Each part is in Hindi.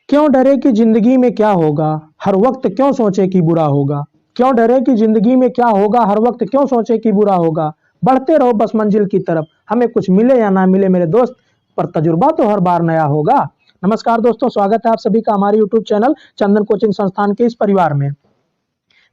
क्यों डरे कि जिंदगी में क्या होगा, हर वक्त क्यों सोचे कि बुरा होगा। क्यों डरे कि जिंदगी में क्या होगा, हर वक्त क्यों सोचे कि बुरा होगा। बढ़ते रहो बस मंजिल की तरफ, हमें कुछ मिले या ना मिले मेरे दोस्त, पर तजुर्बा तो हर बार नया होगा। नमस्कार दोस्तों, स्वागत है आप सभी का हमारे यूट्यूब चैनल चंदन कोचिंग संस्थान के इस परिवार में।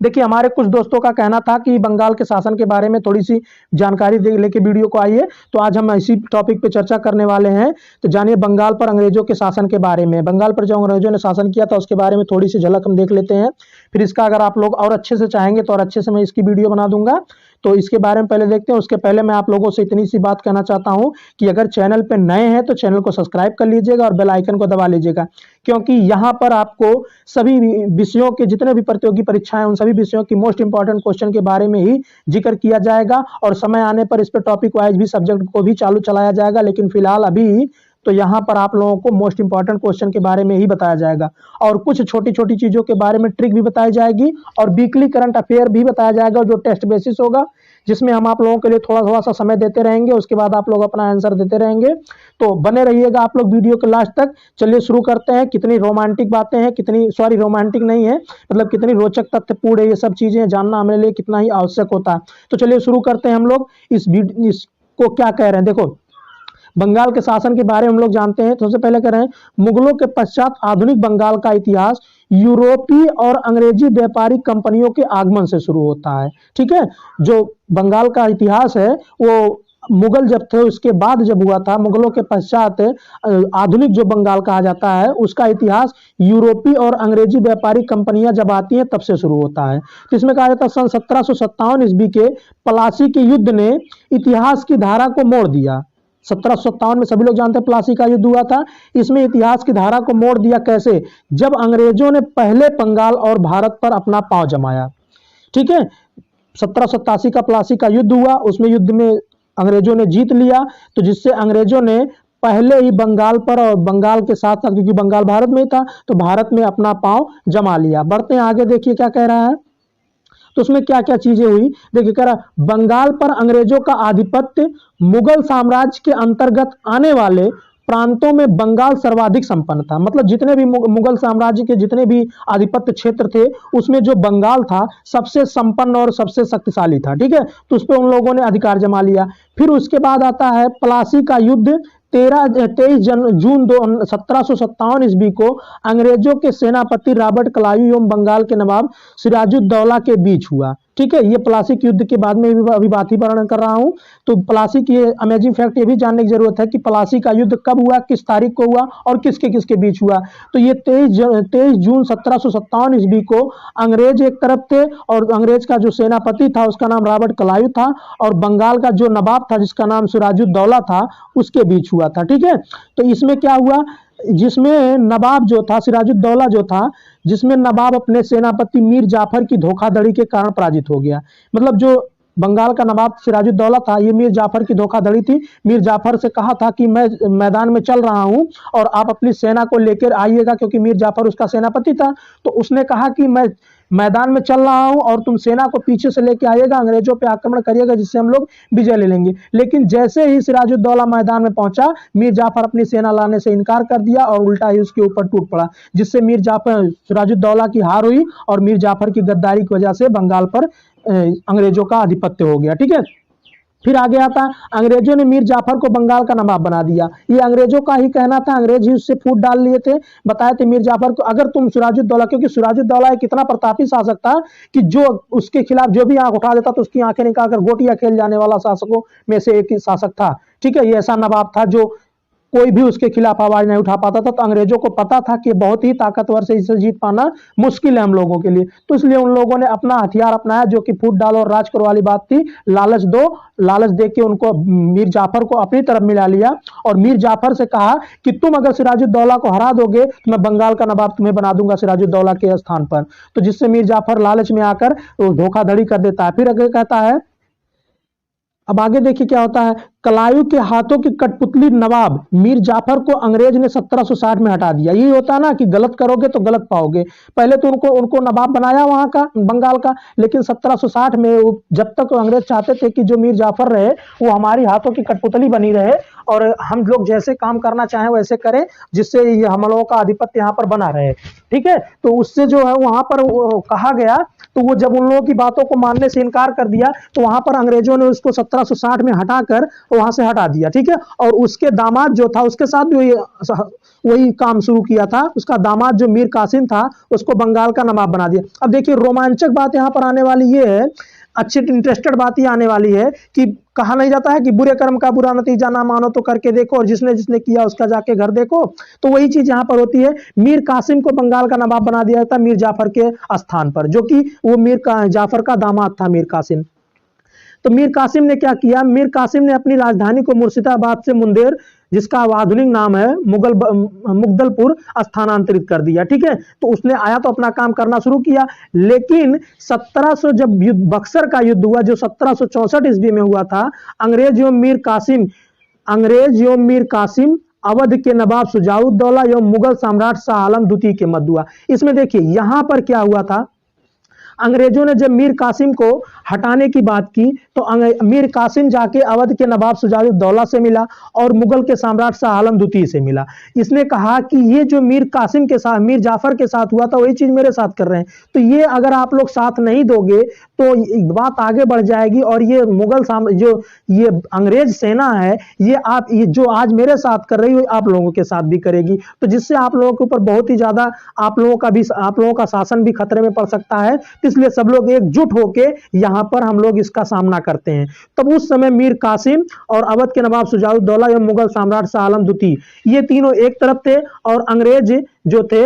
देखिए, हमारे कुछ दोस्तों का कहना था कि बंगाल के शासन के बारे में थोड़ी सी जानकारी लेके वीडियो को आइए, तो आज हम इसी टॉपिक पे चर्चा करने वाले हैं। तो जानिए बंगाल पर अंग्रेजों के शासन के बारे में। बंगाल पर जो अंग्रेजों ने शासन किया था उसके बारे में थोड़ी सी झलक हम देख लेते हैं। फिर इसका अगर आप लोग और अच्छे से चाहेंगे तो और अच्छे से मैं इसकी वीडियो बना दूंगा, तो इसके बारे में पहले देखते हैं। उसके पहले मैं आप लोगों से इतनी सी बात कहना चाहता हूं कि अगर चैनल पे नए हैं तो चैनल को सब्सक्राइब कर लीजिएगा और बेल आइकन को दबा लीजिएगा, क्योंकि यहाँ पर आपको सभी विषयों के जितने भी प्रतियोगी परीक्षाएं उन सभी विषयों की मोस्ट इंपॉर्टेंट क्वेश्चन के बारे में ही जिक्र किया जाएगा, और समय आने पर इस पर टॉपिक वाइज भी सब्जेक्ट को भी चलाया जाएगा। लेकिन फिलहाल अभी तो यहाँ पर आप लोगों को मोस्ट इंपॉर्टेंट क्वेश्चन के बारे में ही बताया जाएगा, और कुछ छोटी छोटी चीजों के बारे में ट्रिक भी बताई जाएगी, और वीकली करंट अफेयर भी बताया जाएगा जो टेस्ट बेसिस होगा, जिसमें हम आप लोगों के लिए थोड़ा थोड़ा सा समय देते रहेंगे। उसके बाद आप लोग अपना आंसर देते रहेंगे, तो बने रहिएगा आप लोग वीडियो के लास्ट तक। चलिए शुरू करते हैं। कितनी रोमांटिक बातें हैं, रोमांटिक नहीं है, मतलब कितनी रोचक तथ्यपूर्ण है, ये सब चीजें जानना हमारे लिए कितना ही आवश्यक होता है। तो चलिए शुरू करते हैं हम लोग। इसको क्या कह रहे हैं, देखो बंगाल के शासन के बारे में हम लोग जानते हैं। तो सबसे पहले कह रहे हैं, मुगलों के पश्चात आधुनिक बंगाल का इतिहास यूरोपीय और अंग्रेजी व्यापारिक कंपनियों के आगमन से शुरू होता है। ठीक है, जो बंगाल का इतिहास है वो मुगल जब थे उसके बाद जब हुआ था, मुगलों के पश्चात आधुनिक जो बंगाल कहा जाता है उसका इतिहास यूरोपीय और अंग्रेजी व्यापारिक कंपनियां जब आती हैं तब से शुरू होता है। तो इसमें कहा जाता है सन 1757 ईस्वी के प्लासी के युद्ध ने इतिहास की धारा को मोड़ दिया। 1757 में सभी लोग जानते हैं प्लासी का युद्ध हुआ था। इसमें इतिहास की धारा को मोड़ दिया कैसे, जब अंग्रेजों ने पहले बंगाल और भारत पर अपना पांव जमाया। ठीक है, 1787 का प्लासी का युद्ध हुआ, उसमें युद्ध में अंग्रेजों ने जीत लिया, तो जिससे अंग्रेजों ने पहले ही बंगाल पर और बंगाल के साथ साथ, क्योंकि बंगाल भारत में था, तो भारत में अपना पांव जमा लिया। बढ़ते हैं आगे, देखिए क्या कह रहा है। तो उसमें क्या क्या चीजें हुई, देखिए कह रहा बंगाल पर अंग्रेजों का आधिपत्य, मुगल साम्राज्य के अंतर्गत आने वाले प्रांतों में बंगाल सर्वाधिक संपन्न था। मतलब जितने भी मुगल साम्राज्य के जितने भी आधिपत्य क्षेत्र थे उसमें जो बंगाल था सबसे संपन्न और सबसे शक्तिशाली था। ठीक है, तो उस पर उन लोगों ने अधिकार जमा लिया। फिर उसके बाद आता है प्लासी का युद्ध। 23 जून 1757 ईस्वी को अंग्रेजों के सेनापति रॉबर्ट क्लाइव एवं बंगाल के नवाब सिराजुद्दौला के बीच हुआ। ठीक है, ये प्लासी के युद्ध के बाद में अभी बात ही वर्णन कर रहा हूं। तो प्लासी की अमेजिंग फैक्ट ये भी जानने की जरूरत है कि प्लासी का युद्ध कब हुआ, किस तारीख को हुआ और किसके किसके बीच हुआ। तो ये 23 जून 1757 ईस्वी को अंग्रेज एक तरफ थे, और अंग्रेज का जो सेनापति था उसका नाम रॉबर्ट क्लाइव था, और बंगाल का जो नवाब था जिसका नाम सिराजुद्दौला था उसके बीच हुआ था। ठीक है, तो इसमें क्या हुआ, जिसमें नवाब जो था सिराजुद्दौला जो था, जिसमें नवाब अपने सेनापति मीर जाफर की धोखाधड़ी के कारण पराजित हो गया। मतलब जो बंगाल का नवाब सिराजुद्दौला था, ये मीर जाफर की धोखाधड़ी थी। मीर जाफर से कहा था कि मैं मैदान में चल रहा हूं और आप अपनी सेना को लेकर आइएगा, क्योंकि मीर जाफर उसका सेनापति था। तो उसने कहा कि मैं मैदान में चल रहा हूं और तुम सेना को पीछे से लेके आइएगा, अंग्रेजों पे आक्रमण करिएगा, जिससे हम लोग विजय ले लेंगे। लेकिन जैसे ही सिराजुद्दौला मैदान में पहुंचा, मीर जाफर अपनी सेना लाने से इनकार कर दिया और उल्टा ही उसके ऊपर टूट पड़ा, जिससे मीर जाफर सिराजुद्दौला की हार हुई, और मीर जाफर की गद्दारी की वजह से बंगाल पर अंग्रेजों का आधिपत्य हो गया। ठीक है, फिर आगे आता, अंग्रेजों ने मीर जाफर को बंगाल का नवाब बना दिया। ये अंग्रेजों का ही कहना था, अंग्रेज ही उससे फूट डाल लिए थे। बताए थे मीर जाफर को, अगर तुम सिराजुद्दौला, क्योंकि सिराजुद्दौला एक इतना प्रतापी शासक था कि जो उसके खिलाफ जो भी आंख उठा देता तो उसकी आंखें निकालकर गोटियां खेल जाने वाला शासकों में से एक ही शासक था। ठीक है, ये ऐसा नवाब था जो कोई भी उसके खिलाफ आवाज नहीं उठा पाता था। तो अंग्रेजों को पता था कि बहुत ही ताकतवर से इसे जीत पाना मुश्किल है हम लोगों के लिए, तो इसलिए उन लोगों ने अपना हथियार अपनाया, जो कि फूट डालो और राज करो वाली बात थी। लालच दो, लालच दे के उनको मीर जाफर को अपनी तरफ मिला लिया, और मीर जाफर से कहा कि तुम अगर सिराजुद्दौला को हरा दोगे तो मैं बंगाल का नवाब तुम्हें बना दूंगा सिराजुद्दौला के स्थान पर। तो जिससे मीर जाफर लालच में आकर धोखाधड़ी कर देता है। फिर अगर कहता है, अब आगे देखिए क्या होता है, कलायू के हाथों की कठपुतली नवाब मीर जाफर को अंग्रेज ने 1760 में हटा दिया। ये होता ना कि गलत करोगे तो गलत पाओगे। पहले तो उनको नवाब बनाया वहां का बंगाल का, लेकिन 1760 में जब तक अंग्रेज चाहते थे कि जो मीर जाफर रहे वो हमारी हाथों की कठपुतली बनी रहे और हम लोग जैसे काम करना चाहें वैसे करें, जिससे ये हम लोगों का आधिपत्य यहाँ पर बना रहे। ठीक है, तो उससे जो है वहां पर कहा गया, तो वो जब उन लोगों की बातों को मानने से इनकार कर दिया, तो वहां पर अंग्रेजों ने उसको 1760 में हटाकर वहां से हटा दिया। ठीक है, और उसके दामाद जो था उसके साथ भी वही काम शुरू किया था। उसका दामाद जो मीर कासिम था उसको बंगाल का नवाब बना दिया। अब देखिए रोमांचक बात यहाँ पर आने वाली ये है, अच्छी इंटरेस्टेड बात ये आने वाली है कि कहा नहीं जाता है कि बुरे कर्म का बुरा नतीजा ना मानो तो करके देखो, और जिसने जिसने किया उसका जाके घर देखो। तो वही चीज यहाँ पर होती है। मीर कासिम को बंगाल का नवाब बना दिया था मीर जाफर के स्थान पर, जो कि वो जाफर का दामाद था मीर कासिम। तो मीर कासिम ने क्या किया, मीर कासिम ने अपनी राजधानी को मुर्शिदाबाद से मुंदेर, जिसका आधुनिक नाम है मुगदलपुर, स्थानांतरित कर दिया। ठीक है, तो उसने आया तो अपना काम करना शुरू किया, लेकिन 1700 जब बक्सर का युद्ध हुआ जो 1764 ईस्वी में हुआ था, अंग्रेज एवं मीर कासिम अवध के नवाब शुजाउद्दौला एवं मुगल सम्राट शाह आलम द्वितीय के मध्य हुआ। इसमें देखिए यहां पर क्या हुआ था, अंग्रेजों ने जब मीर कासिम को हटाने की बात की तो मीर कासिम जाके अवध के नवाब शुजाउद्दौला से मिला और मुगल के सम्राट शाह आलम द्वितीय से मिला। इसने कहा कि ये जो मीर कासिम के साथ, मीर जाफर के साथ हुआ था वही चीज मेरे साथ कर रहे हैं, तो ये अगर आप लोग साथ नहीं दोगे तो बात आगे बढ़ जाएगी, और ये जो ये अंग्रेज सेना है ये जो आज मेरे साथ कर रही है आप लोगों के साथ भी करेगी, तो जिससे आप लोगों के ऊपर बहुत ही ज्यादा आप लोगों का शासन भी खतरे में पड़ सकता है। इसलिए सब लोग एकजुट होके यहां पर हम लोग इसका सामना करते हैं। तब उस समय मीर कासिम और अवध के नवाब शुजाउद्दौला एवं मुगल सम्राट शाह आलम द्वितीय, ये तीनों एक तरफ थे और अंग्रेज जो थे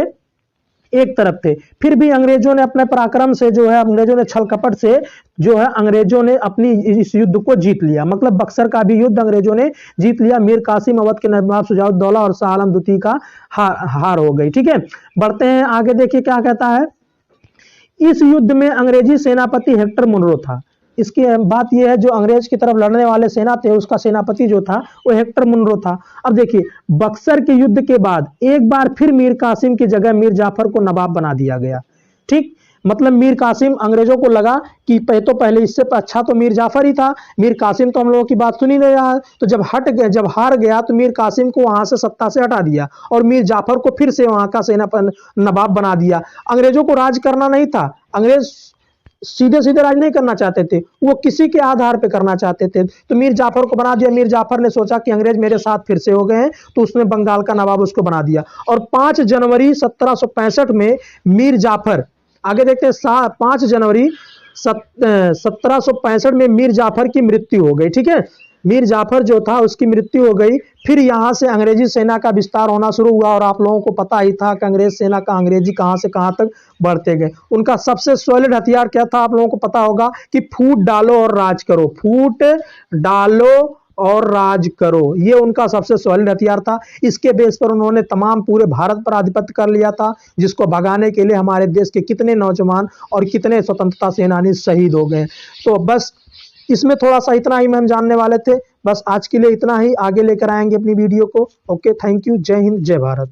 एक तरफ थे। फिर भी अंग्रेजों ने अपने पराक्रम से जो है, अंग्रेजों ने छल कपट से जो है अंग्रेजों ने अपनी इस युद्ध को जीत लिया। मतलब बक्सर का भी युद्ध अंग्रेजों ने जीत लिया। मीर कासिम, अवध के नवाब शुजाउद्दौला और शाह आलम द्वितीय का हार हो गई। ठीक है, बढ़ते हैं आगे, देखिए क्या कहता है। इस युद्ध में अंग्रेजी सेनापति हेक्टर मुनरो था। इसकी बात यह है, जो अंग्रेज की तरफ लड़ने वाले सेना थे उसका सेनापति जो था वो हेक्टर मुनरो था। अब देखिए बक्सर के युद्ध के बाद एक बार फिर मीर कासिम की जगह मीर जाफर को नवाब बना दिया गया। ठीक, मतलब मीर कासिम, अंग्रेजों को लगा कि पहले इससे अच्छा तो मीर जाफर ही था, मीर कासिम तो हम लोगों की बात सुन ही नहीं रहा है। तो जब हार गया तो मीर कासिम को वहां से सत्ता से हटा दिया और मीर जाफर को फिर से वहां का नवाब बना दिया। अंग्रेजों को राज करना नहीं था, अंग्रेज सीधे सीधे राज नहीं करना चाहते थे, वो किसी के आधार पे करना चाहते थे। तो मीर जाफर को बना दिया। मीर जाफर ने सोचा कि अंग्रेज मेरे साथ फिर से हो गए हैं, तो उसने बंगाल का नवाब उसको बना दिया। और 5 जनवरी 1765 में मीर जाफर, आगे देखते हैं, 5 जनवरी 1765 में मीर जाफर की मृत्यु हो गई। ठीक है, मीर जाफर जो था उसकी मृत्यु हो गई। फिर यहां से अंग्रेजी सेना का विस्तार होना शुरू हुआ और आप लोगों को पता ही था कि अंग्रेज सेना का अंग्रेजी कहां से कहां तक बढ़ते गए। उनका सबसे सॉलिड हथियार क्या था, आप लोगों को पता होगा कि फूट डालो और राज करो, फूट डालो और राज करो, ये उनका सबसे सॉलिड हथियार था। इसके बेस पर उन्होंने तमाम पूरे भारत पर आधिपत्य कर लिया था, जिसको भगाने के लिए हमारे देश के कितने नौजवान और कितने स्वतंत्रता सेनानी शहीद हो गए। तो बस इसमें थोड़ा सा इतना ही हम जानने वाले थे। बस आज के लिए इतना ही, आगे लेकर आएंगे अपनी वीडियो को। ओके, थैंक यू, जय हिंद, जय भारत।